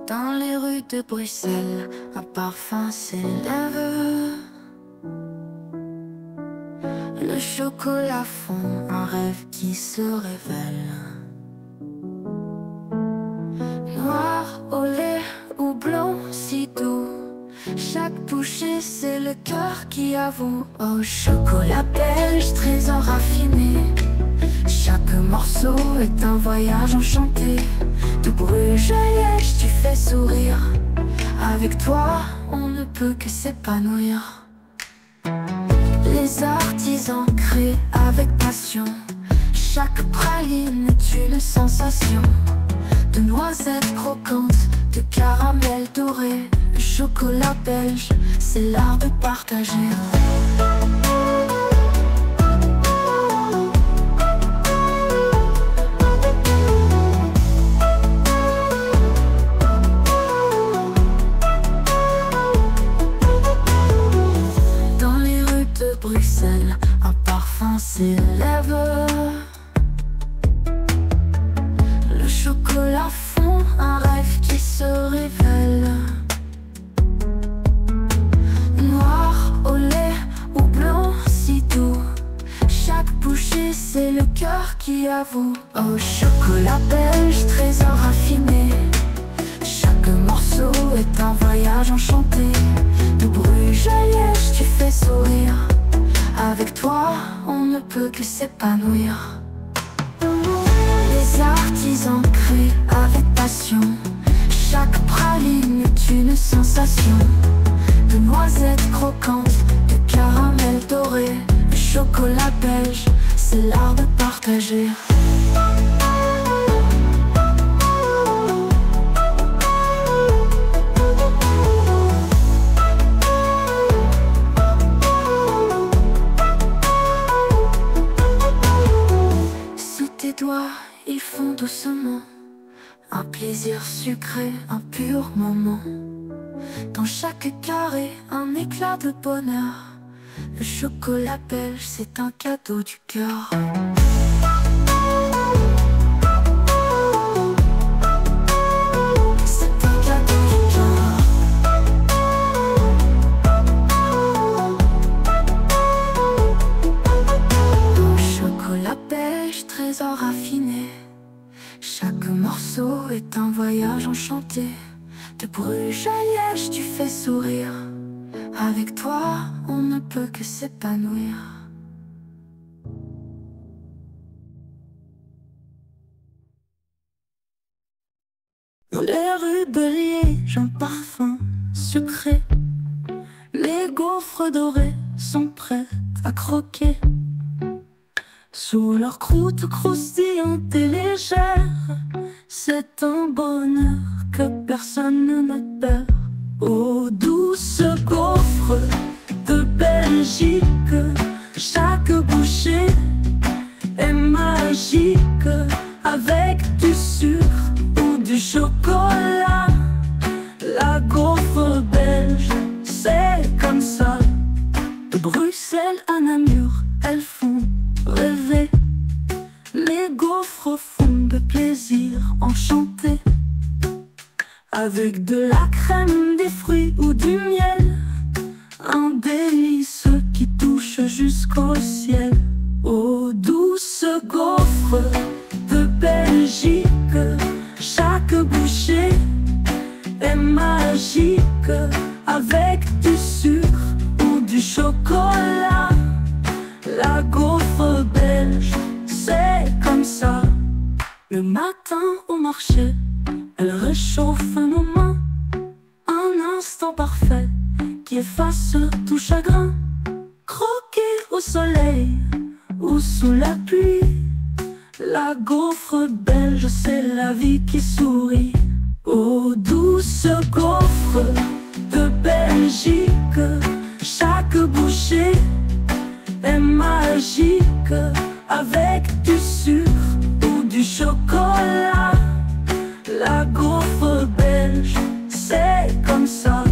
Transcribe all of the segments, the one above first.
Dans les rues de Bruxelles, un parfum s'élève. Le chocolat fond, un rêve qui se révèle. Noir au lait ou blanc si doux, chaque bouchée c'est le cœur qui avoue. Oh, chocolat belge, trésor raffiné, chaque morceau est un voyage enchanté. Tout Bruges, Liège, tu fais sourire. Avec toi, on ne peut que s'épanouir. Les artisans créent avec passion. Chaque praline est une sensation. De noisettes croquantes, de caramel doré. Le chocolat belge, c'est l'art de partager. Bruxelles, un parfum s'élève. Le chocolat fond, un rêve qui se révèle. Noir au lait ou blanc si doux, chaque bouchée c'est le cœur qui avoue. Oh, chocolat belge, trésor raffiné, chaque morceau est un voyage enchanté. De Bruges à Liège, tu fais sourire. Avec toi, on ne peut que s'épanouir. Les artisans créent avec passion. Chaque praline est une sensation. De noisettes croquantes, de caramel doré. Le chocolat belge, c'est l'art de partager. Ils font doucement un plaisir sucré, un pur moment. Dans chaque carré, un éclat de bonheur. Le chocolat belge, c'est un cadeau du cœur. C'est un cadeau du cœur. Oh, chocolat belge, trésor raffiné, chaque morceau est un voyage enchanté. De Bruges à Liège, tu fais sourire. Avec toi, on ne peut que s'épanouir. Dans les rues de Liège, un parfum sucré. Les gaufres dorées sont prêtes à croquer. Sous leur croûte croustillante et légère, c'est un bonheur que personne ne perd. Aux douces gaufres de Belgique, chaque bouchée est magique. Avec du sucre ou du chocolat, la gaufre belge, c'est comme ça. De Bruxelles à Namur, elles font rêver. Les gaufres font de plaisir enchanté. Avec de la crème, des fruits ou du miel, un délice qui touche jusqu'au ciel. Aux douces gaufres de Belgique, chaque bouchée est magique. Avec du sucre ou du chocolat, la gaufre belge, c'est comme ça. Le matin au marché, elle réchauffe nos mains. Un instant parfait qui efface tout chagrin. Croquer au soleil ou sous la pluie, la gaufre belge, c'est la vie qui sourit. Aux douces gaufres de Belgique, chaque bouchée est magique. Avec du sucre ou du chocolat, la gaufre belge, c'est comme ça.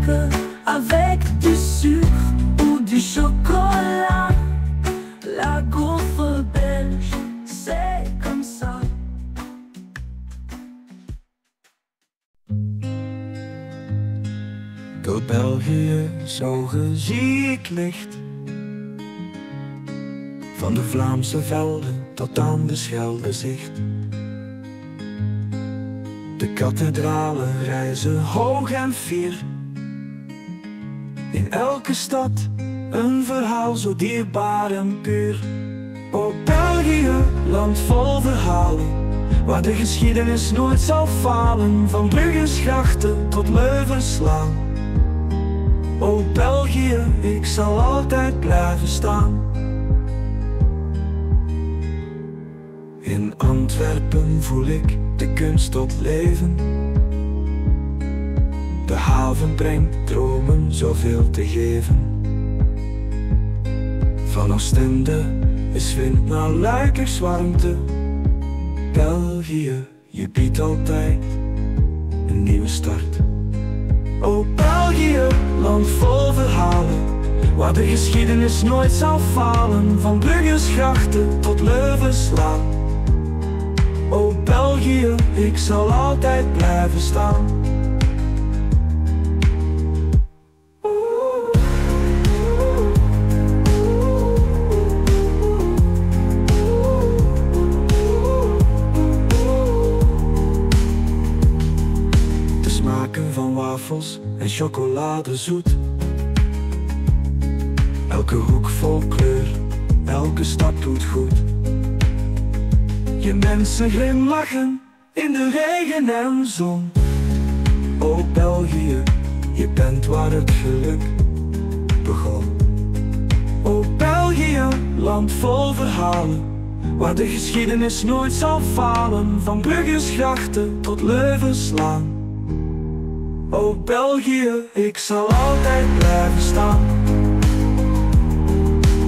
sucre avec du sucre ou du chocolat. La gaufre belge, c'est comme ça. Door België zogen zie ik licht, van de Vlaamse velden tot aan de Schelde zicht. De kathedralen rijzen hoog en fier, in elke stad een verhaal zo dierbaar en puur. O België, land vol verhalen, waar de geschiedenis nooit zal falen, van Brugge's grachten tot Leuvenslaan. O België, ik zal altijd blijven staan. In Antwerpen voel ik de kunst tot leven. De haven brengt dromen zoveel te geven. Van Oostende is wind naar Luikers warmte. België, je biedt altijd een nieuwe start. O België, land vol verhalen, waar de geschiedenis nooit zal falen, van Brugge's grachten tot Leuvenslaan. O België, ik zal altijd blijven staan. De smaken van wafels en chocolade zoet, elke hoek vol kleur, elke stad doet goed. Je mensen glimlachen in de regen en zon. O België, je bent waar het geluk begon. O België, land vol verhalen, waar de geschiedenis nooit zal falen, van Brugge's grachten tot Leuvenslaan. O België, ik zal altijd blijven staan.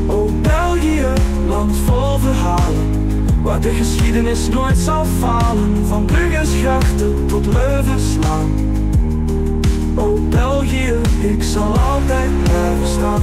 O België, land vol verhalen, waar de geschiedenis nooit zal falen, van Brugge's grachten tot Leuvenslaan. O België, ik zal altijd blijven staan.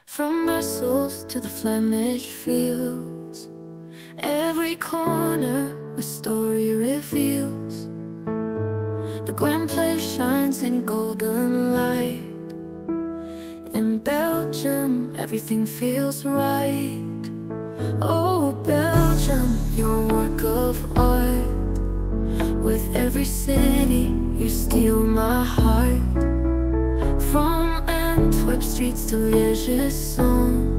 From Brussels to the Flemish fields, every corner a story reveals. The Grand Place shines in golden light. In Belgium, everything feels right. Oh, Belgium, your work of art. With every city, you steal my heart. From Antwerp streets to Liège's song.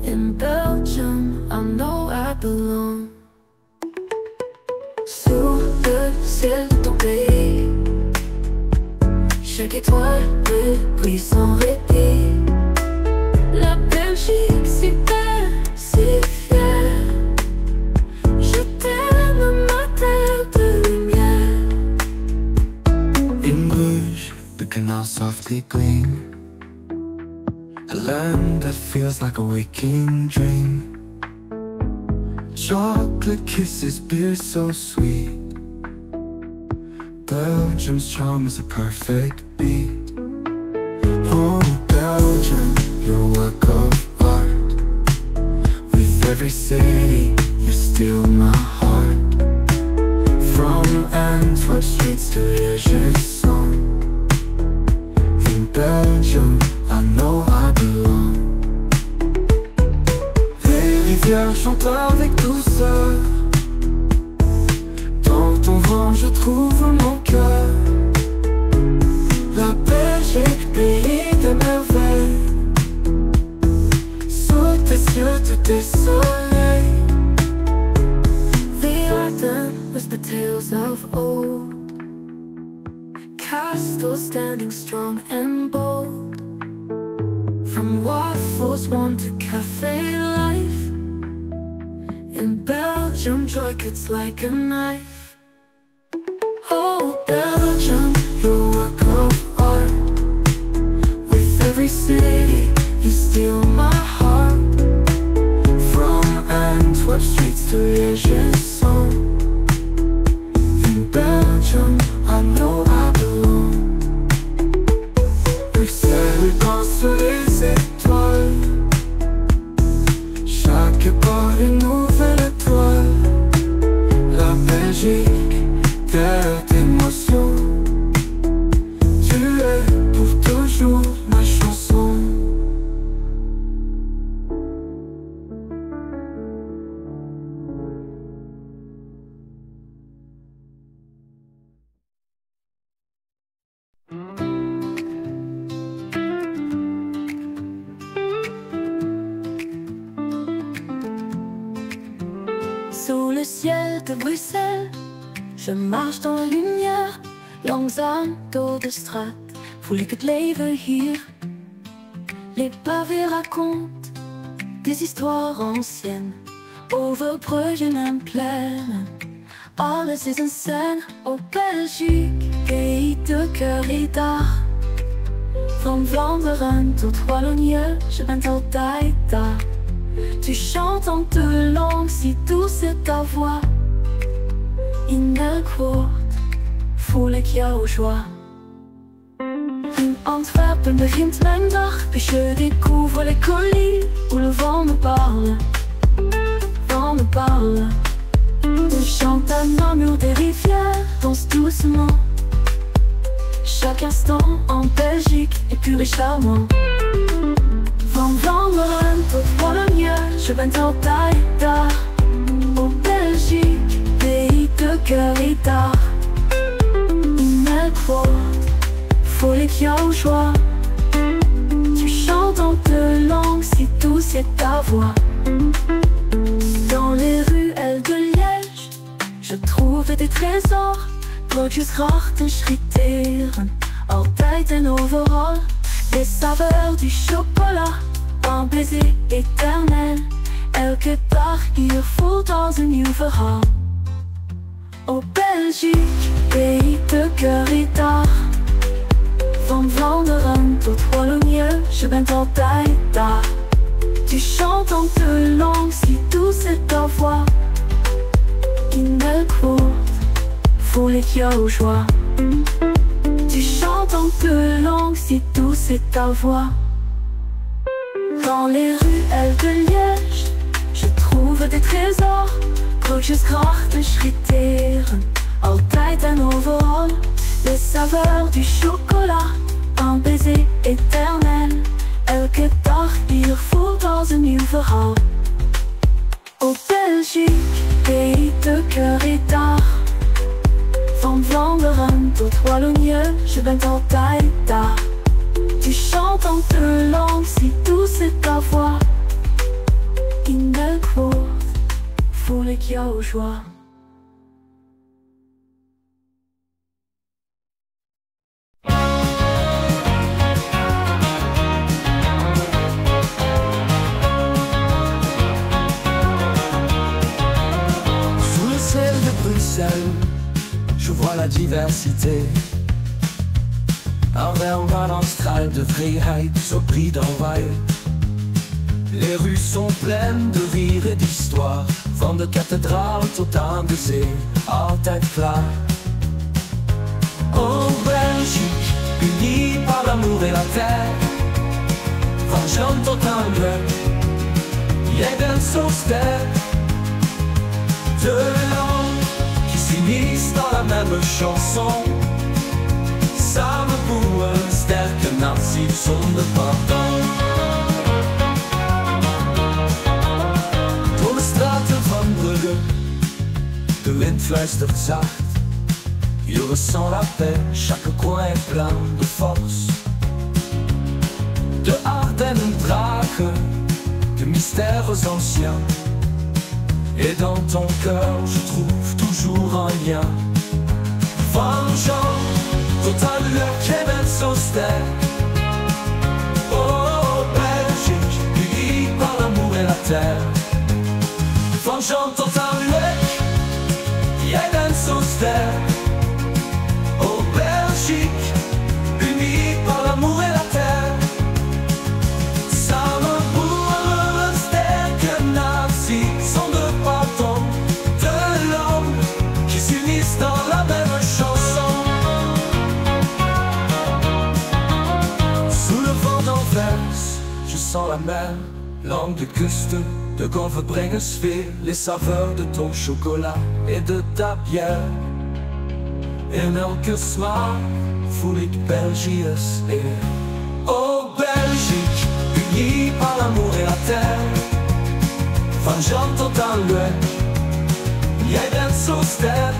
In Belgium, I know I belong. Sous le ciel tombé, chaque étoile brille sans répit. La Belgique si belle, si fière. Je t'aime, ma terre de lumière. In Bruges, the canal softly gleam, a land that feels like a waking dream. Chocolate kisses, beer so sweet. Belgium's charm is a perfect beat. Oh, Belgium, your work of art. With every city, you steal my heart. From Antwerp streets to Liège's song. In Belgium, I know I belong. Les rivières chantent avec douceur. Dans ton vent je trouve mon cœur. La Belgique, pays des merveilles. Sous tes yeux tout est soleil. The Ardennes was the tales of old. Castles standing strong and bold. From waffles, warm to cafe life. In Belgium, joy cuts like a knife. Oh, Belgium, your work of art. With every city, you steal my heart. From Antwerp streets to Regissant. In Belgium, I know I belong. Bruxelles danse sous les étoiles. Chaque pas une nouvelle étoile. La Belgique, terre d'émotion. Tu es pour toujours ma chanson. Sous le ciel de Bruxelles, je marche dans la lumière. Langzaam door de straat voel ik het leven hier. Les pavés racontent des histoires anciennes over bruggen en pleinen. Alles is een scène op Belgique, pays de cœur et d'art. Van Vlaanderen tot Wallonië, je bent altijd daar. Tu chantes en deux langues, si douce est ta voix. In elk woord voel ik jouw joie. In Antwerpen begint mijn dag, puis je découvre les collines où le vent me parle, vent me parle. On chante à Namur des rivières, danse doucement. Chaque instant en Belgique est pur et charmant. Van Vlaanderen tot Wallonië, je bent altijd daar. Oh Belgique, pays de cœur et d'art. In elk woord voel ik jouw joie. Tu chantes en deux langues, si douce est ta voix. Dans les ruelles de Liège, je trouve des trésors. Broodjesgrachten, schritteren, altijd en overal. Les saveurs du chocolat, un baiser éternel. Elke dag hier voelt als een nieuw verhaal. Oh Belgique, pays de cœur et d'art. Van Vlaanderen tot Wallonië, je bent altijd daar. Tu chantes en deux langues, si douce est ta voix. In elk woord voel ik jouw joie. Tu chantes en deux langues, si douce est ta voix. Dans les ruelles de Liège, je trouve des trésors. Broodjesgrachten, schritteren, altijd en overal. Les saveurs du chocolat, un baiser éternel. Elke dag hier voelt als een nieuw verhaal. Oh Belgique, pays de cœur et d'art. Van Vlaanderen tot Wallonië, je bent altijd daar. Tu chantes en deux langues, si douce est ta voix. In elk woord voel ik jouw joie. Sous le ciel de Bruxelles, je vois la diversité. Un verre en straal de vrijheid, zo pris d'envoi. Les rues sont pleines de rire et d'histoire. Van de kathedraal tot aan de zee, altijd klaar. Oh Belgique, unie par l'amour et la terre. Van Jean tot Antwerp, jij bent zo sterk. Deux langues qui s'unissent dans la même chanson. Samen voor een sterke natie zonder pardon. Door de straten van Brugge, de wind fluistert zacht. Je ressens la paix, chaque coin est plein de force. De Ardennen dragen de mystères anciens. Et dans ton cœur, je trouve toujours un lien. Van Jean tot Antwerp, jij bent zo sterk. Oh, terre. Van Jean tot aan Luik, jij bent zo sterk. Oh Belgique, unie par l'amour et la terre. Samen voeren we een sterke natie, zonder pardon. De langue qui s'unissent dans la même chanson. Sous le vent d'Anvers, je sens la mer. Langue de kusten, de golven brengen sfeer. Les saveurs de ton chocolat et de ta bière. In elke smaak voel ik België's eer. Oh Belgique, unie par l'amour et la terre. Van Jean tot aan Luik, jij bent zo sterk.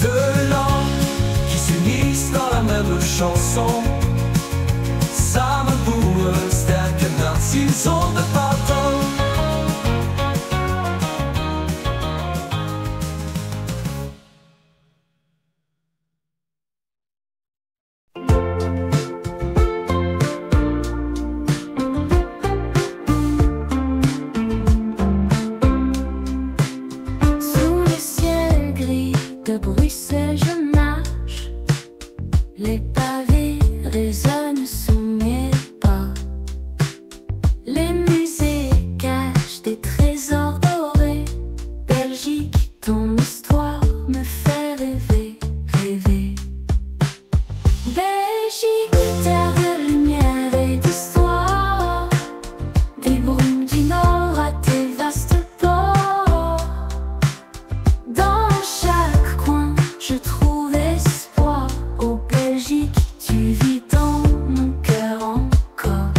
Deux langues qui s'unissent dans la même chanson. Samen voeren we een sterke natie zonder pardon. Sous le ciel gris de Bruxelles, je marche. Les pavés résonnent sous mes pas. Les musées cachent des trésors dorés. Belgique, ton histoire me fait rêver, rêver. Belgique, terre de lumière et d'histoire. Des brumes du nord à tes vastes ports. Dans chaque coin, je trouve espoir. Oh Belgique, tu vis dans mon cœur encore.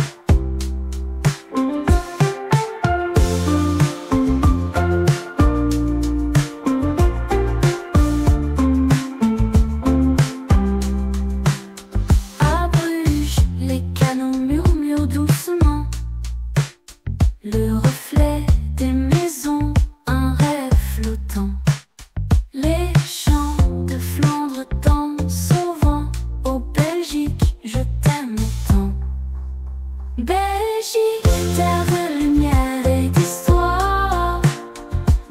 À Bruges, les canons murmurent doucement. Le reflet des maisons, un rêve flottant. Les champs de Flandre dansent au vent. Oh Belgique, je t'aime tant. Belgique, terre de lumière et d'histoire.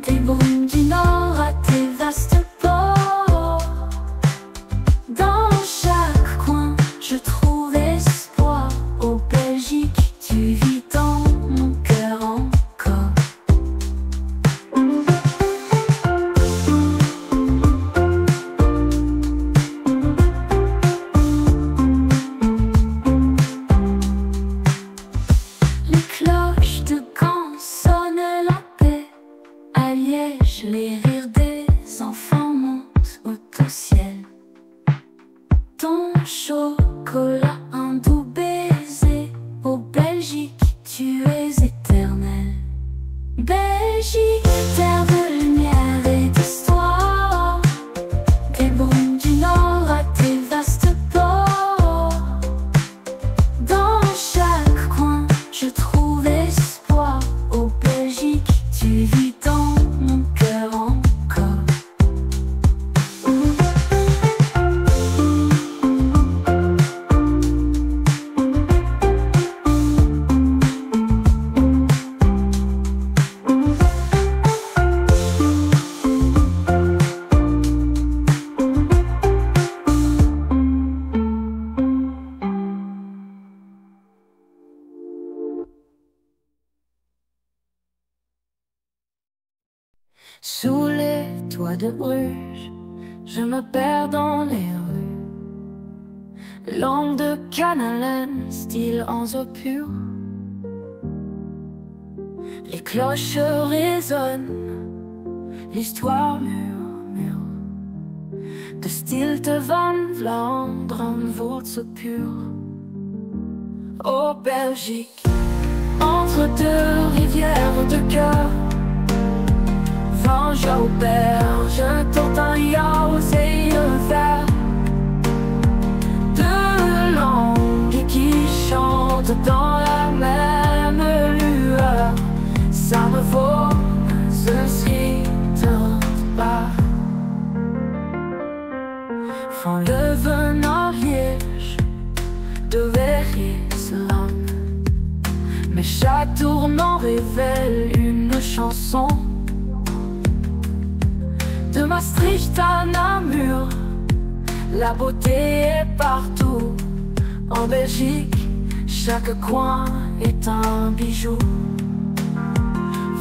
Des brumes du nord à tes vastes ports. Dans chaque coin, je trouve espoir. Oh Belgique, tu vis dans mon cœur encore. Les cloches de Gand sonnent la paix. À Liège, les rires des enfants montent au ciel. Ton chocolat, un doux baiser. Oh Belgique, tu es éternelle. Belgique, terre de lumière et d'histoire. Des brumes du nord à tes vastes ports. Dans chaque coin, je trouve espoir. Oh Belgique, tu vis dans mon cœur encore. Sous les toits de Bruges, je me perds dans les rues. Langue de Canalen, style en zo pur. Les cloches résonnent, l'histoire murmure. De stilte van Vlaanderen wordt zo pur. Oh Belgique, entre deux rivières de cœur. Van jouw berge tot aan jouw zeeën ver. Deux langues qui chantent dans la même lueur. Samen vormen ze een schitterend paar. Van Leuven naar Liège, de weg is lang. Mes châteaux tournant révèle une chanson. De Maastricht à Namur, la beauté est partout. En Belgique, chaque coin est un bijou.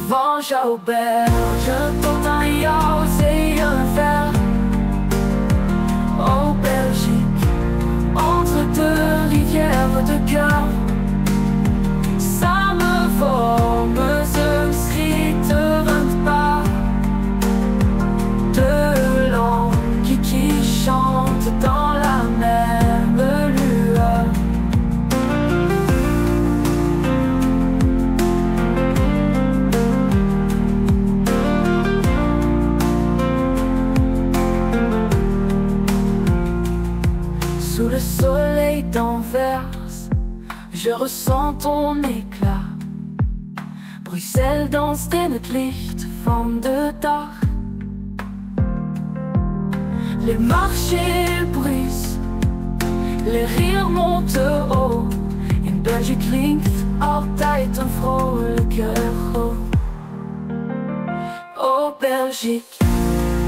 Van Jouberge, tot aan jouw zeeënver. Oh Belgique, entre deux rivières de cœur. Samen vormen ze een schitterend paar. Deux langues qui chantent dans la même lueur. Sous le soleil d'Anvers, je ressens ton éclat. Bruxelles danst in het licht van de dag. Les marchés bruisen, les rires montent haut. In België klinkt altijd een vrolijke echo. Oh Belgique,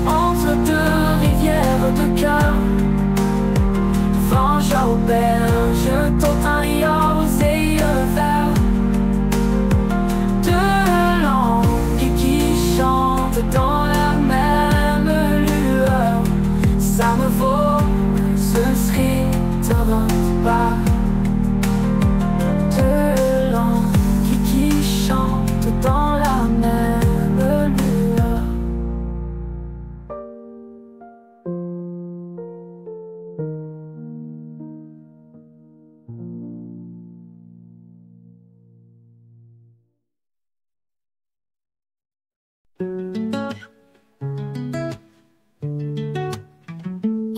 entre deux rivières de cœur. Van Jouberge tot aan jouw zeeënver. Deux langues qui chantent dans la même lueur. Samen vormen ze een schitterend paar. Deux langues qui chantent dans la même lueur.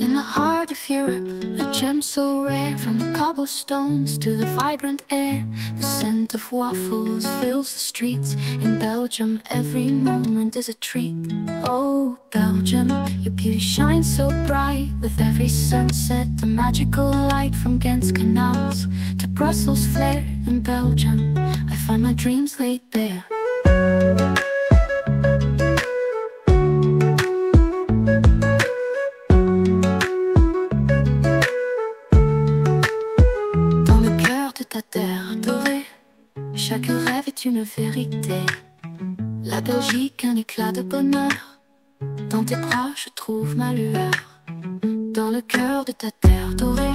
In the heart of Europe, a gem so rare. From the cobblestones to the vibrant air, the scent of waffles fills the streets. In Belgium, every moment is a treat. Oh Belgium, your beauty shines so bright. With every sunset, a magical light. From Ghent's canals to Brussels' flair. In Belgium, I find my dreams laid bare. Ta terre dorée, chaque rêve est une vérité. La Belgique, un éclat de bonheur. Dans tes bras, je trouve ma lueur. Dans le cœur de ta terre dorée,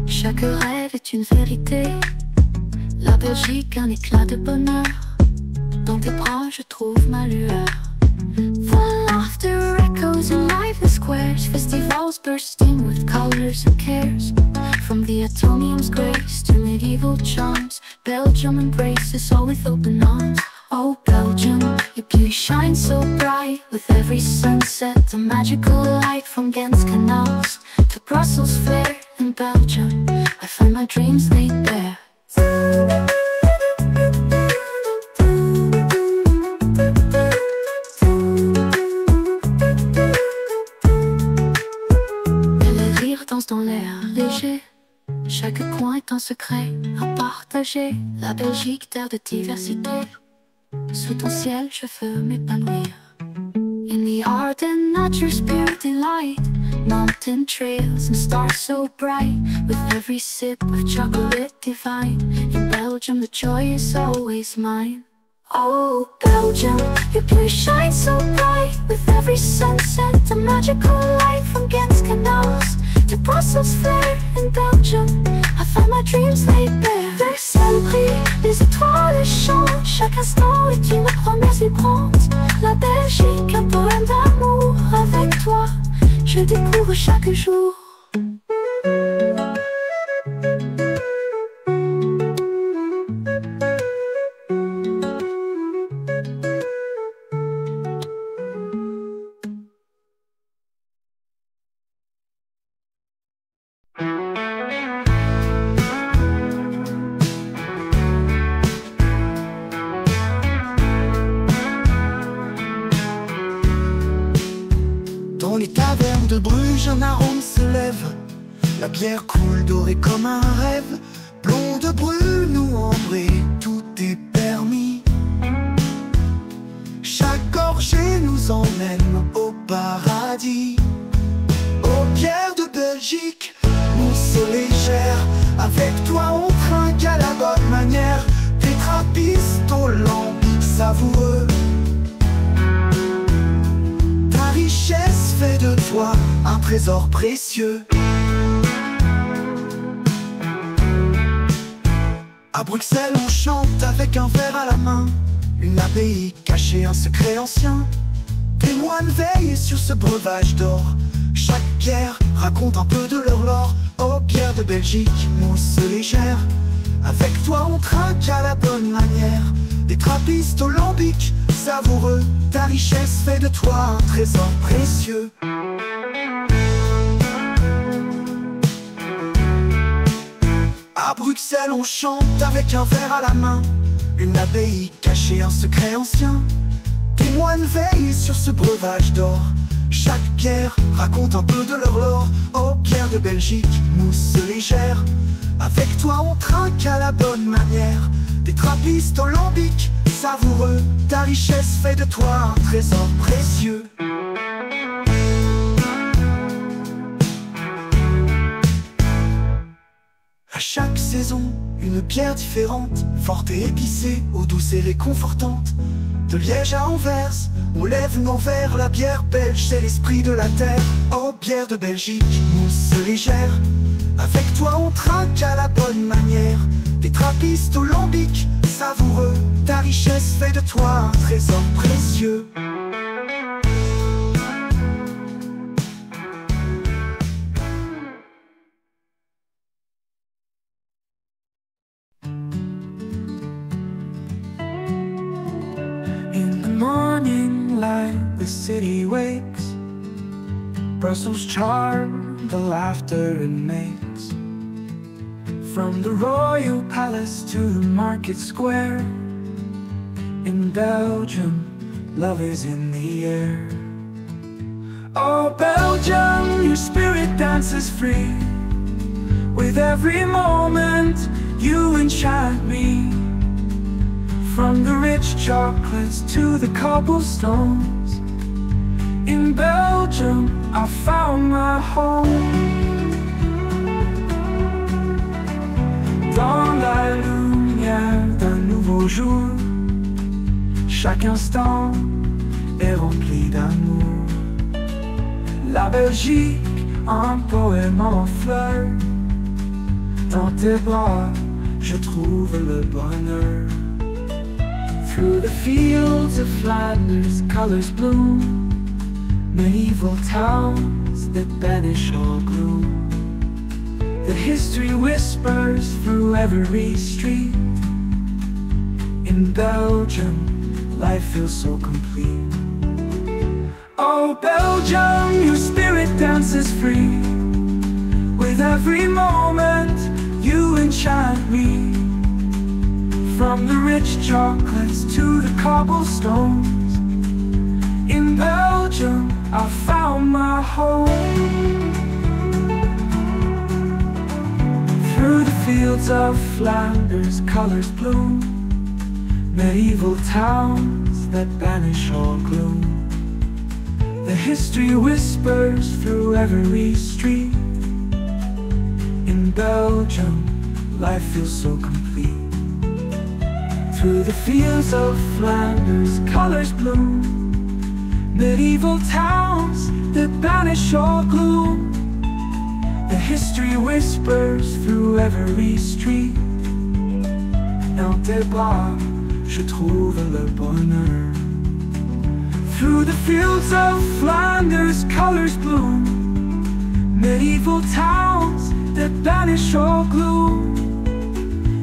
chaque rêve est une vérité. La Belgique, un éclat de bonheur. Dans tes bras, je trouve ma lueur. The laughter echoes in lively squares. Festivals bursting with colors and cares. From the atomium's grace to medieval charms, Belgium embraces all with open arms. Oh Belgium, your beauty shines so bright. With every sunset, a magical light. From Ghent's canals to Brussels' flair. In Belgium, I find my dreams laid bare. Et les rires dansent dans l'air léger. Chaque coin est un secret à partager. La Belgique, terre de diversité. Sous ton ciel, je veux m'épanouir. In the art and nature's pure delight. Mountain trails and stars so bright. With every sip of chocolate divine. In Belgium, the joy is always mine. Oh Belgium, your blue shines so bright. With every sunset, a magical light. From Ghent's canals to Brussels' flair. In Belgium, I find my dreams laid bare. Bruxelles brille, les étoiles chantent. Chaque instant est une promesse vibrante. La Belgique, un poème d'amour. Avec toi, je découvre chaque jour. Dans les tavernes de Bruges, un arôme se lève. La bière coule dorée comme un rêve. Blonde, brune ou ambrée, tout est permis. nous emmène au paradis. Aux bières de Belgique, mousse légère, avec toi on trinque à la bonne manière. Des trappistes au lambic savoureux. Ta richesse fait de toi un trésor précieux. À Bruxelles on chante avec un verre à la main. Une abbaye cachée, un secret ancien. Des moines veillent sur ce breuvage d'or. Chaque bière raconte un peu de leur lore. Oh, bière de Belgique, mousse légère, avec toi on trinque à la bonne manière. Des trappistes au lambic savoureux. Ta richesse fait de toi un trésor précieux. À Bruxelles on chante avec un verre à la main. Une abbaye cachée, un secret ancien. Des moines veillent sur ce breuvage d'or. Chaque bière raconte un peu de leur lore. Oh, bière de Belgique, mousse légère, avec toi on trinque à la bonne manière. Des trappistes au lambic savoureux. Ta richesse fait de toi un trésor précieux. À chaque saison, une bière différente, forte et épicée, eau douce et réconfortante. De Liège à Anvers, on lève nos verres. La bière belge, c'est l'esprit de la terre. Oh, bière de Belgique, mousse légère, avec toi on trinque à la bonne manière. Des trappistes au lambic savoureux. Ta richesse fait de toi un trésor précieux. Morning light, the city wakes. Brussels charm, the laughter it makes. From the royal palace to the market square, in Belgium, love is in the air. Oh Belgium, your spirit dances free. With every moment, you enchant me. From the rich chocolates to the cobblestones, in Belgium I found my home. Dans la lumière d'un nouveau jour, chaque instant est rempli d'amour. La Belgique, un poème en fleurs. Dans tes bras, je trouve le bonheur. Through the fields of Flanders, colors bloom. Medieval towns that banish all gloom. The history whispers through every street. In Belgium, life feels so complete. Oh Belgium, your spirit dances free. With every moment, you enchant me. From the rich chocolates to the cobblestones, in Belgium I found my home. Through the fields of Flanders, colors bloom. Medieval towns that banish all gloom. The history whispers through every street. In Belgium, life feels so complete. Through the fields of Flanders, colors bloom. Medieval towns that banish all gloom. The history whispers through every street. Dans tes bras, je trouve le bonheur. Through the fields of Flanders, colors bloom. Medieval towns that banish all gloom.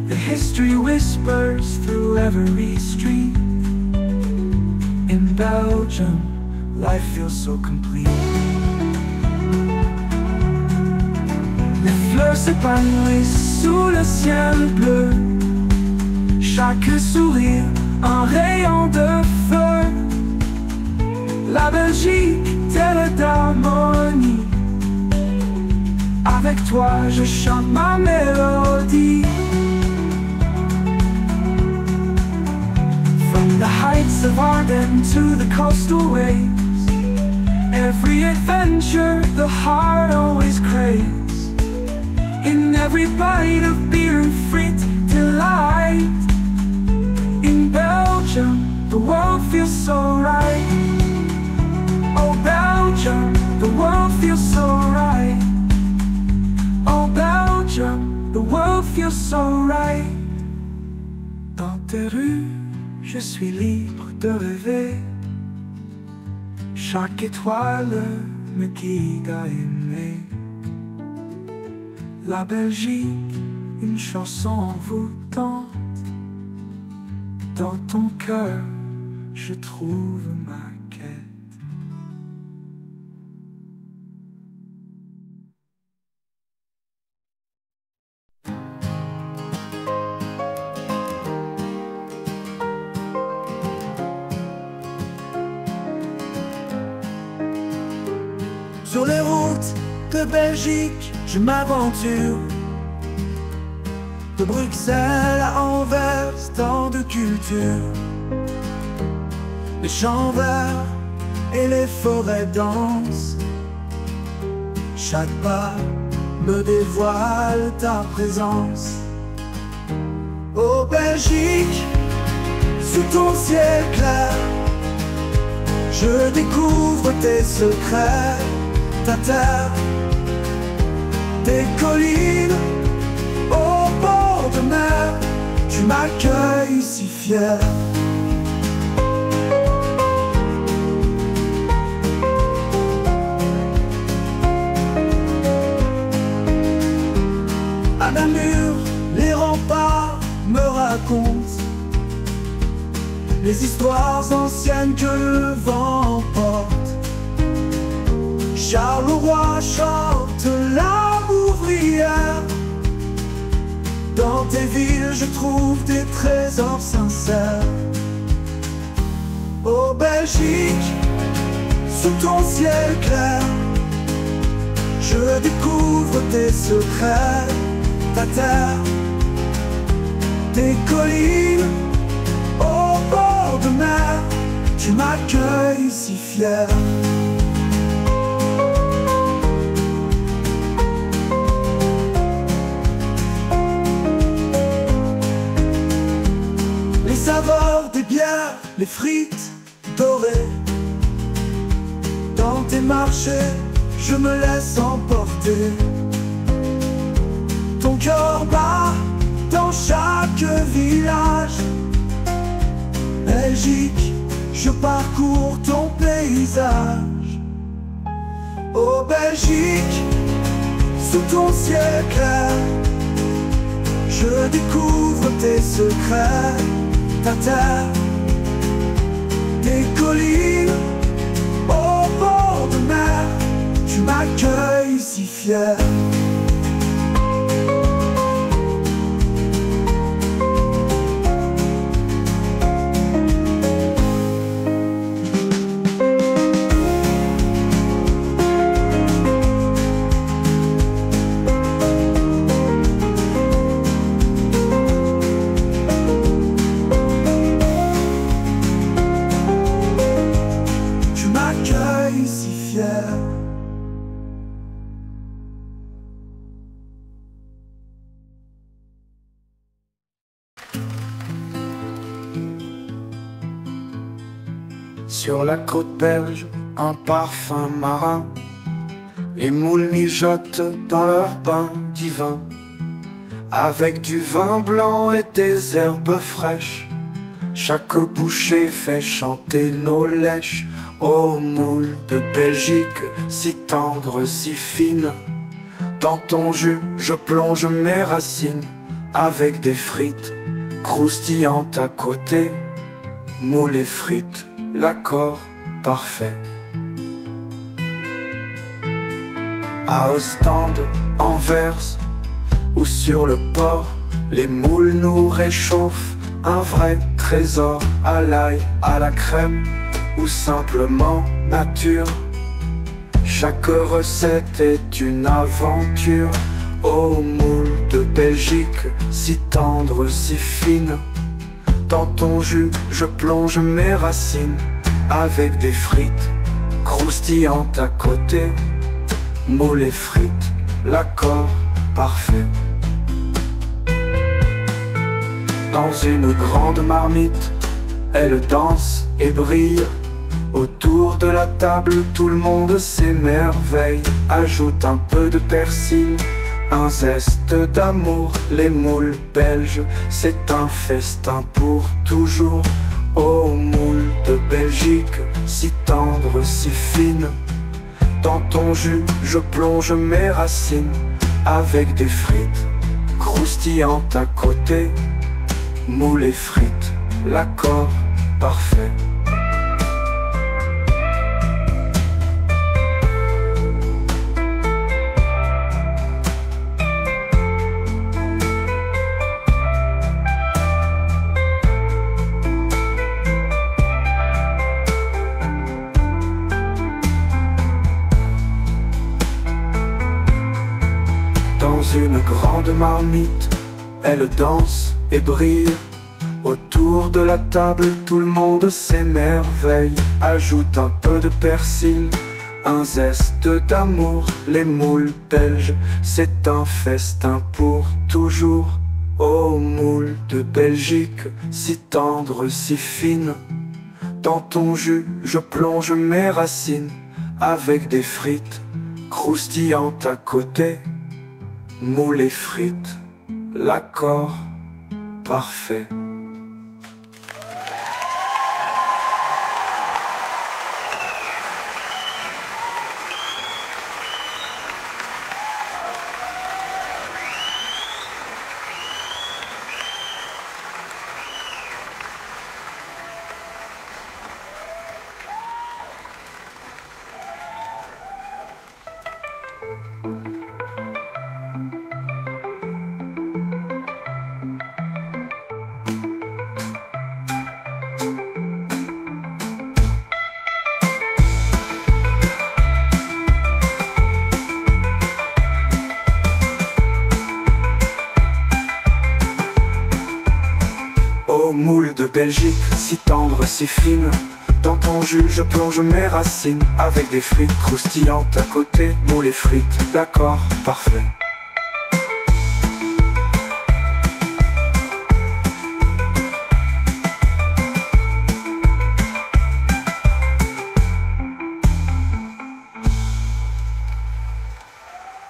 The history whispers through every street. In Belgium, life feels so complete. Les fleurs s'épanouissent sous le ciel bleu. Chaque sourire, un rayon de feu. La Belgique, terre d'harmonie. Avec toi, je chante ma mélodie. From the heights West of Arden to the coastal waves. Every adventure the heart always craves. In every bite of beer and frites delight. In Belgium, the world feels so right. Oh Belgium, the world feels so right. Oh Belgium, the world feels so right. Dans tes rues, je suis libre de rêver. Chaque étoile me guide à aimer. La Belgique, une chanson envoûtante. Dans ton cœur, je trouve ma quête. Sur les routes de Belgique, je m'aventure. De Bruxelles à Anvers, tant de culture. Les champs verts et les forêts denses. Chaque pas me dévoile ta présence. Ô Belgique, sous ton ciel clair, je découvre tes secrets. Ta terre, tes collines, au bord de mer, tu m'accueilles si fier. À Namur, les remparts me racontent les histoires anciennes que le vent emporte. Charleroi chante la ouvrière. Dans tes villes je trouve des trésors sincères. Ô Belgique, sous ton ciel clair, je découvre tes secrets. Ta terre, tes collines, au bord de mer, tu m'accueilles si fier. Les saveurs des bières, les frites dorées. Dans tes marchés, je me laisse emporter. Ton cœur bat dans chaque village. Belgique, je parcours ton paysage. Ô Belgique, sous ton ciel clair, je découvre tes secrets. Ta terre, tes collines, au bord de mer, tu m'accueilles si fier. Sur la côte belge, un parfum marin. Les moules mijotent dans leur bain divin, avec du vin blanc et des herbes fraîches. Chaque bouchée fait chanter nos lèches. Ô moules de Belgique, si tendre, si fine, dans ton jus, je plonge mes racines, avec des frites croustillantes à côté. Moules et frites, l'accord parfait. À Ostende, Anvers ou sur le port, les moules nous réchauffent. Un vrai trésor à l'ail, à la crème ou simplement nature. Chaque recette est une aventure. Ô moules de Belgique, si tendre, si fine, Dans ton jus, je plonge mes racines avec des frites croustillantes à côté. Moules et frites, l'accord parfait. Dans une grande marmite, elle danse et brille. Autour de la table, tout le monde s'émerveille. Ajoute un peu de persil, un zeste d'amour. Les moules belges, c'est un festin pour toujours. Oh, moules de Belgique, si tendres, si fines. Dans ton jus, je plonge mes racines avec des frites croustillantes à côté. Moules et frites, l'accord parfait. Dans une grande marmite, elle danse et brille. Autour de la table, tout le monde s'émerveille. Ajoute un peu de persil, un zeste d'amour. Les moules belges, c'est un festin pour toujours. Oh, moules de Belgique, si tendres, si fines. Dans ton jus, je plonge mes racines avec des frites croustillantes à côté. Moules et frites, l'accord parfait. Oh, moules de Belgique, si tendres, si fines. Dans ton jus, je plonge mes racines avec des frites croustillantes à côté. Moules et frites, l'accord parfait.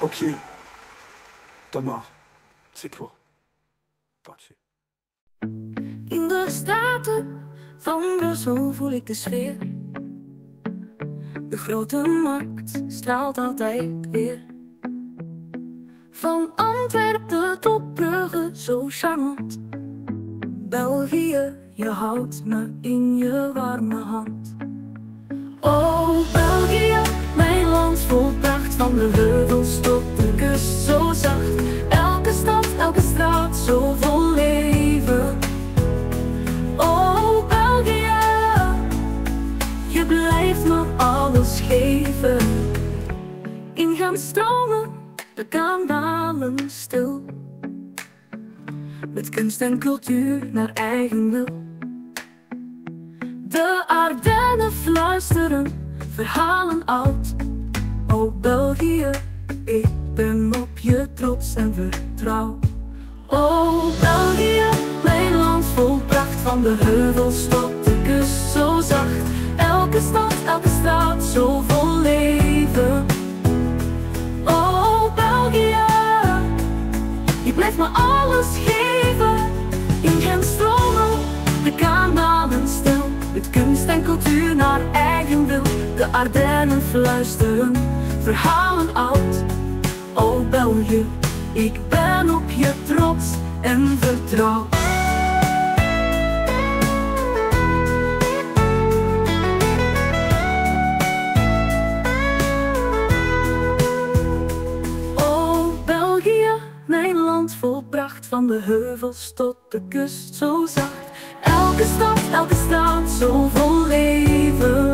Ok, Thomas, c'est pour. Parti. In de straten van Brussel voel ik de sfeer. De grote markt straalt altijd weer. Van Antwerpen tot Brugge, zo charmant. België, je houdt me in je warme hand. Oh, België, mijn land vol pracht. Van de heuvels tot de kust, zo zacht. Elke stad, elke straat, zo vol leven. Oh, België, je blijft me alles geven. In gaan stromen, de kanalen stil. Met kunst en cultuur naar eigen wil. De Ardennen fluisteren, verhalen oud. Oh, België, ik ben op je trots en vertrouw. Oh, België, mijn land vol pracht. Van de heuvels tot de kust, zo zacht. Elke stad, elke straat, zo vol leven. Oh, België, je blijft me alles geven. In gaan stromen, de kanalen stil. Met kunst en cultuur naar eigen wil. De Ardennen fluisteren, verhalen oud. Oh, België, ik ben op je trots en vertrouw. Vol pracht, van de heuvels tot de kust, zo zacht. Elke stad, elke straat, zo vol leven.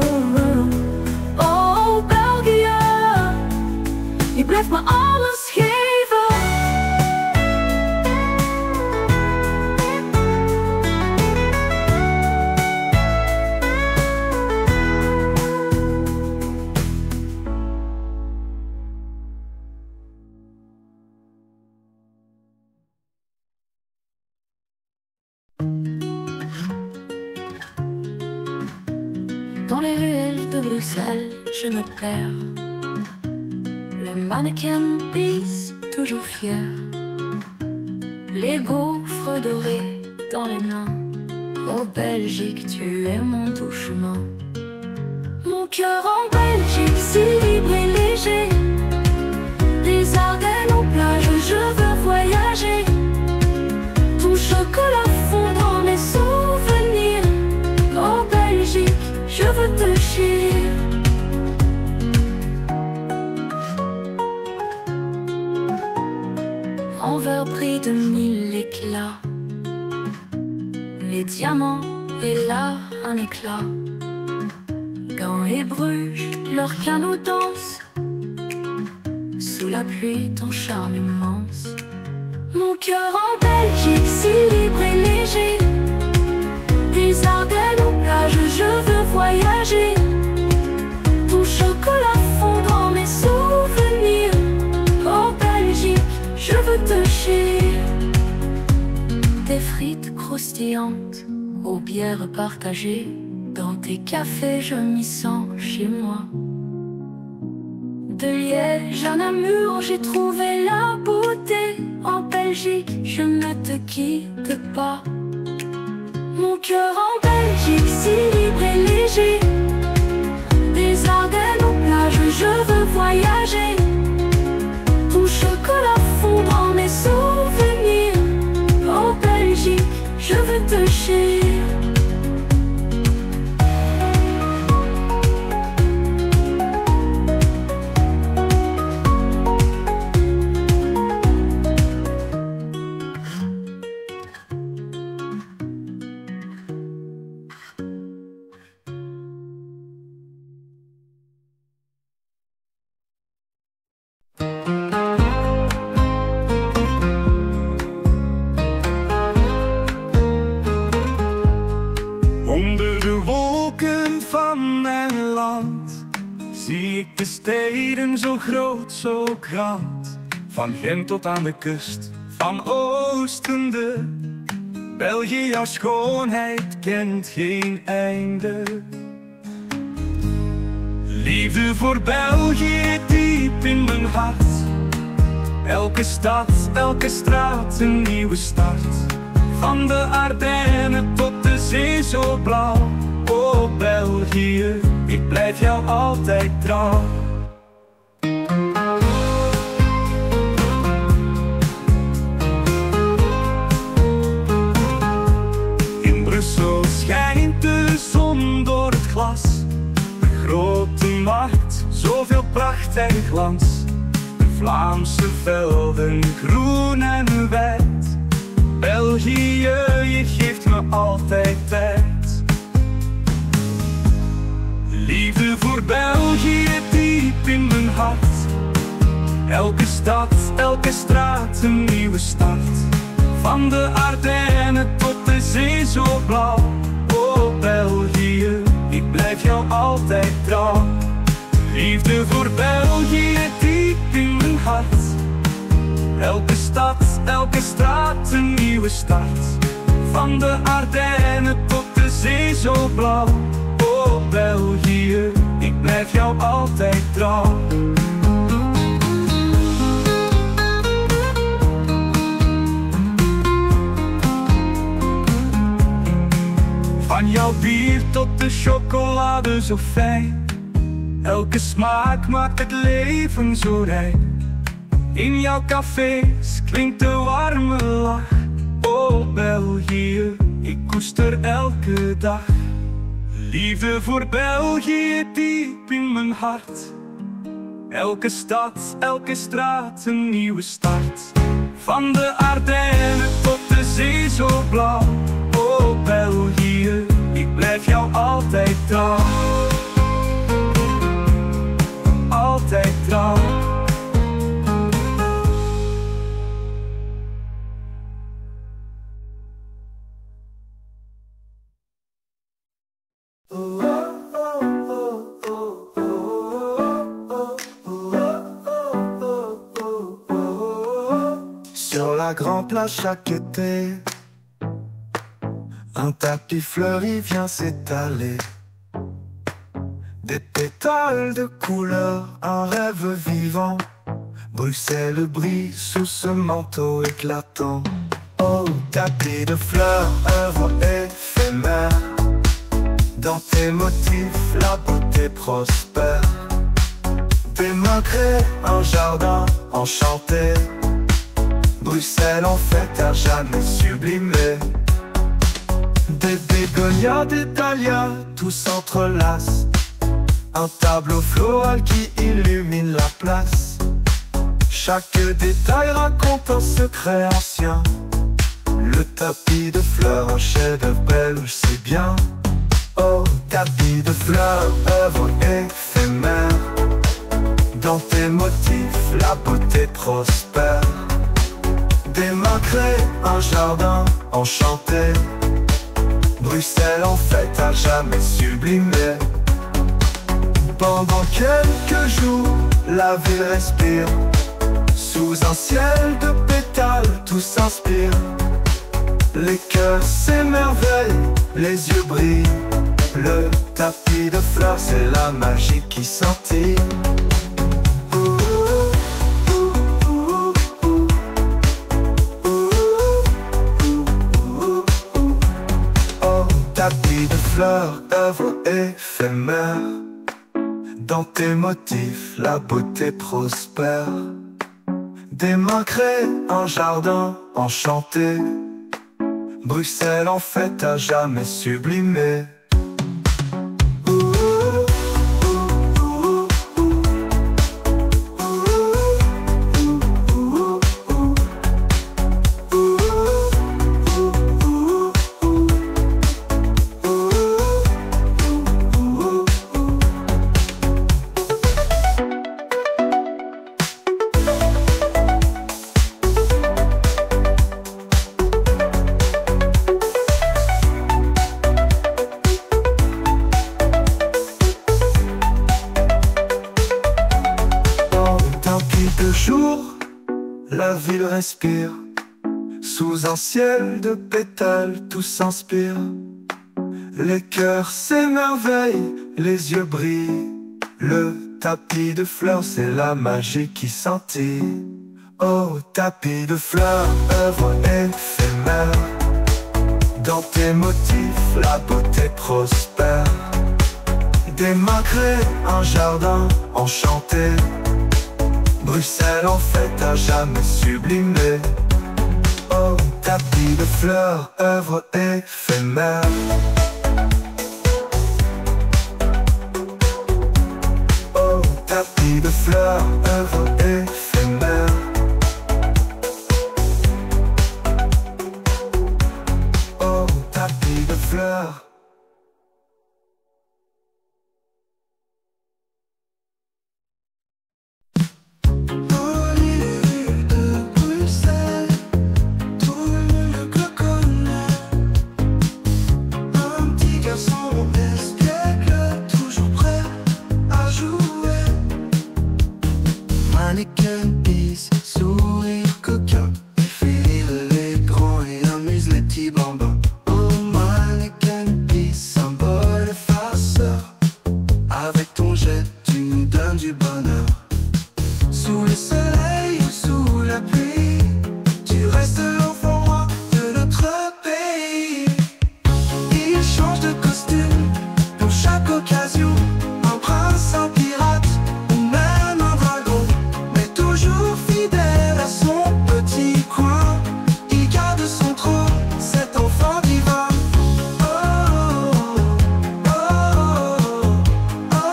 Oh, België, je blijft me alles geven. Dans les ruelles de Bruxelles, je me perds. Le mannequin pisse toujours fier. Les gaufres dorés dans les mains. Oh Belgique, tu es mon doux chemin. Mon cœur en Belgique, si libre et léger. Des Ardennes aux plages, je veux voyager. Ton chocolat fond dans mes souvenirs. Oh Belgique, je veux te chérir. En verre pris de mille éclats, les diamants et là un éclat. Gand et Bruges, leurs canaux dansent. Sous la pluie, ton charme immense. Mon cœur en Belgique, si libre et léger. Des Ardennes aux plages, je veux voyager. Ton chocolat fond dans mes souvenirs. Oh Belgique, je veux te chérir. Des frites croustillantes, aux bières partagées. Dans tes cafés, je m'y sens chez moi. De Liège à Namur, j'ai trouvé la beauté. En Belgique, je ne te quitte pas. Mon cœur en Belgique, si libre et léger. Des Ardennes aux plages, je veux voyager. Ton chocolat fond dans mes souvenirs. Oh Belgique, je veux te chérir. Onder de wolken van mijn land zie ik de steden zo groot, zo grand. Van Gent tot aan de kust, van Oostende. België, jouw schoonheid kent geen einde. Liefde voor België diep in mijn hart. Elke stad, elke straat een nieuwe start. Van de Ardennen tot de zee zo blauw. Oh België, ik blijf jou altijd trouw. In Brussel schijnt de zon door het glas. De grote macht, zoveel pracht en glans. De Vlaamse velden, groen en wijd. België, je geeft me altijd tijd. Liefde voor België diep in mijn hart. Elke stad, elke straat een nieuwe start. Van de Ardennen tot de zee zo blauw. Oh België, ik blijf jou altijd trouw. Liefde voor België diep in mijn hart. Elke stad, elke straat een nieuwe start. Van de Ardennen tot de zee zo blauw. Oh België, ik blijf jou altijd trouw. Van jouw bier tot de chocolade zo fijn. Elke smaak maakt het leven zo rijk. In jouw cafés klinkt de warme lach. Oh België, ik koester elke dag. Liefde voor België diep in mijn hart. Elke stad, elke straat een nieuwe start. Van de Ardennen tot de zee zo blauw. Oh België, ik blijf jou altijd trouw. Altijd trouw. Sur la grande plage chaque été, un tapis fleuri vient s'étaler. Des pétales de couleur, un rêve vivant. Bruxelles brille sous ce manteau éclatant. Oh, tapis de fleurs, œuvre éphémère. Dans tes motifs, la beauté prospère. Tes mains créent un jardin enchanté. Bruxelles en fait à jamais sublimé. Des bégonias, des dahlias, tout s'entrelace. Un tableau floral qui illumine la place. Chaque détail raconte un secret ancien. Le tapis de fleurs, un chef-d'œuvre belge, c'est bien. Oh, tapis de fleurs, œuvre éphémère. Dans tes motifs, la beauté prospère. Des mains créent un jardin enchanté. Bruxelles en fait à jamais sublimé. Pendant quelques jours, la ville respire. Sous un ciel de pétales, tout s'inspire. Les cœurs s'émerveillent, les yeux brillent. Le tapis de fleurs, c'est la magie qui scintille. Oh, tapis de fleurs, œuvre éphémère. Dans tes motifs, la beauté prospère. Des mains créent un jardin enchanté. Bruxelles en fait à jamais sublimé. De jour, la ville respire. Sous un ciel de pétales, tout s'inspire. Les cœurs s'émerveillent, les yeux brillent. Le tapis de fleurs, c'est la magie qui scintille. Oh, tapis de fleurs, œuvre éphémère. Dans tes motifs, la beauté prospère. Des mains créent un jardin enchanté. Bruxelles en fait à jamais sublimé. Oh, tapis de fleurs, œuvre éphémère. Oh, tapis de fleurs, œuvre éphémère. Oh, tapis de fleurs. Mannequin pisse, sourire coquin, fait rire les grands et amuse les petits bambins. Oh, mannequin pisse, symbole farceur. Avec ton jet, tu nous donnes du bonheur. Sous le soleil ou sous la pluie, tu restes l'enfant roi de notre pays. Il change de costume pour chaque occasion. Un prince, un pirate, fidèle à son petit coin, il garde son trône, cet enfant divin. Oh, oh, oh, oh,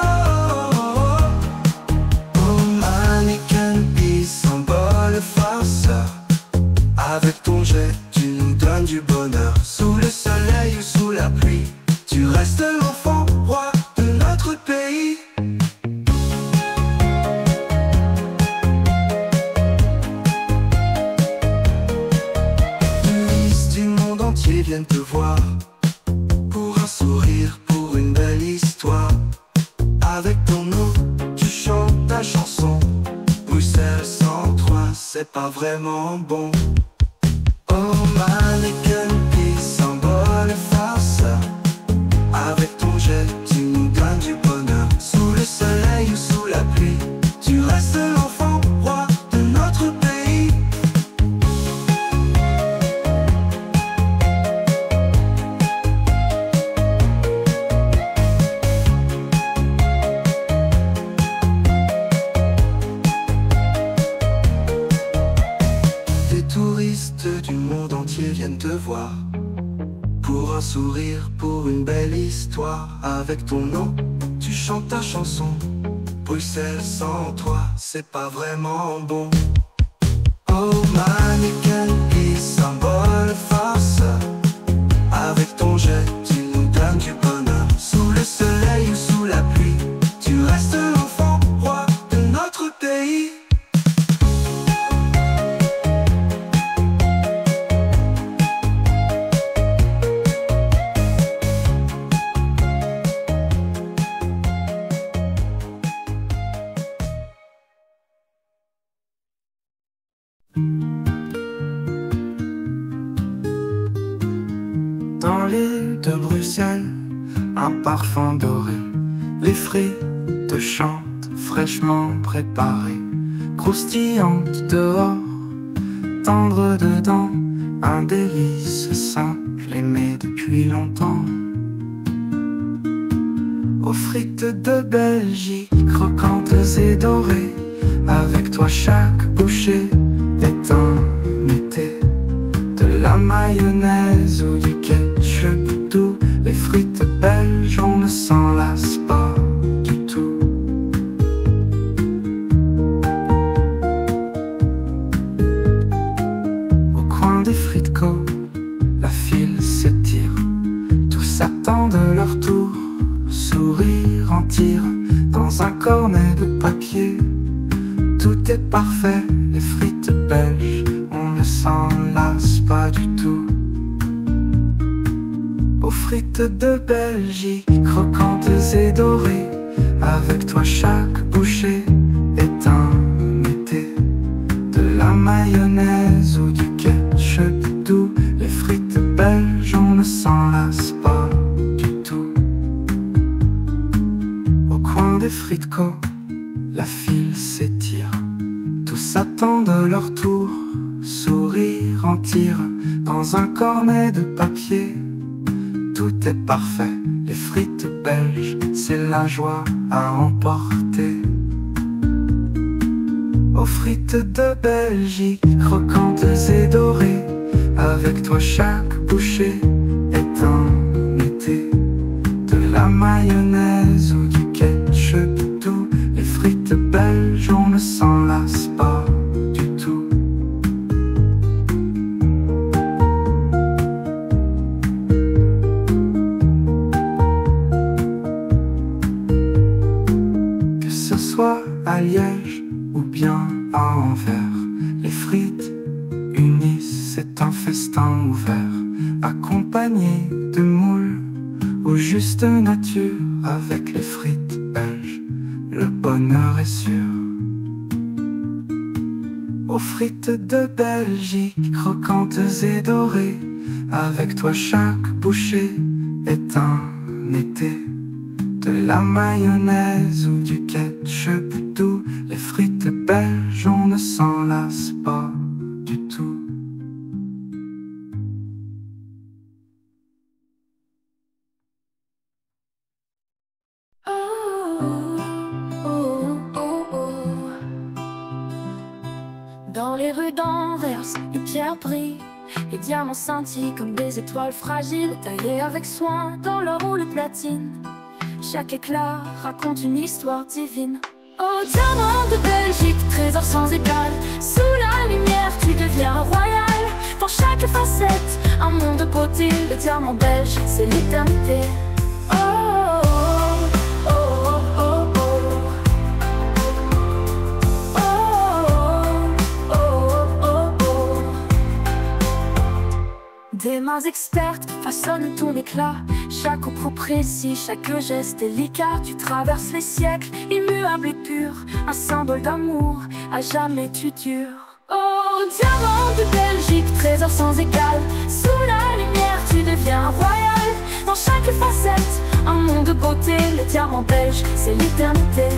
oh, mannequin pisse, symbole farceur. Avec ton jet, tu nous donnes du bonheur. Sous le soleil ou sous la pluie, tu restes l'enfant roi de notre pays. Viennent te voir pour un sourire, pour une belle histoire. Avec ton nom, tu chantes ta chanson. Bruxelles 103, c'est pas vraiment bon. Oh, mannequin pisse, symbole farceur. Avec ton jet, tu nous donnes du bonheur. sourire pour une belle histoire. Avec ton nom, tu chantes ta chanson. Bruxelles sans toi, c'est pas vraiment bon. Oh mannequin, et symbole farceur. Avec ton jet, tu nous donnes du bonheur. Sous le soleil ou sous la pluie, tu restes l'enfant roi de notre pays. Dans l'île de Bruxelles, un parfum doré. Les frites chantent fraîchement préparées, croustillantes dehors, tendres dedans. Un délice simple aimé depuis longtemps. Aux frites de Belgique, croquantes et dorées. Avec toi chaque bouchée est un été. De la mayonnaise ou du ketchup doux. Les frites belges, on ne s'en lasse pas du tout. Au coin des frites co, la file s'étire. Tous attendent leur tour, sourire en tire. Dans un cornet de papier, tout est parfait. Les frites belges, on ne s'en lasse pas du tout. Aux frites de Belgique, croquantes et dorées. Avec toi chaque bouchée est un été. De la mayonnaise ou du ketchup doux. Les frites belges, on ne s'en lasse pas du tout. Au coin des frites co, la file s'étire. Tous attendent leur tour, sourire en tire. Dans un cornet de papier, tout est parfait. Les frites belges, c'est la joie à emporter. Aux frites de Belgique, croquantes et dorées. Avec toi chaque bouchée est un été. De la mayonnaise ou du ketchup doux. Les frites belges, on ne s'en lasse pas du tout. Que ce soit à Liège ou bien à Anvers, les frites unissent, c'est un festin ouvert. Accompagné de moules ou juste nature. Avec les frites belges, le bonheur est sûr. Aux frites de Belgique, croquantes et dorées. Avec toi chaque bouchée est un été. De la mayonnaise ou du ketchup doux. Les frites belges, on ne s'en lasse pas du tout. Dans les rues d'Anvers, les pierres brillent, les diamants scintillent comme des étoiles fragiles, taillées avec soin dans l'or ou le platine. Chaque éclat raconte une histoire divine. Oh diamant de Belgique, trésor sans égal, sous la lumière tu deviens royal. Dans chaque facette, un monde de beauté. Le diamant belge, c'est l'éternité. Des mains expertes façonnent ton éclat. Chaque coup précis, chaque geste délicat. Tu traverses les siècles, immuable et pur. Un symbole d'amour, à jamais tu dures. Oh, diamant de Belgique, trésor sans égal. Sous la lumière, tu deviens royal. Dans chaque facette, un monde de beauté. Le diamant belge, c'est l'éternité.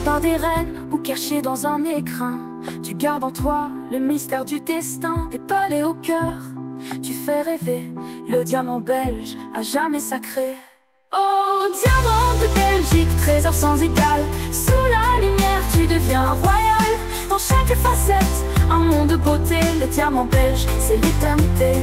Par des reines ou caché dans un écrin, tu gardes en toi le mystère du destin. Des palais au cœur, tu fais rêver le diamant belge, à jamais sacré. Oh, diamant de Belgique, trésor sans égal. Sous la lumière, tu deviens royal. Dans chaque facette, un monde de beauté. Le diamant belge, c'est l'éternité.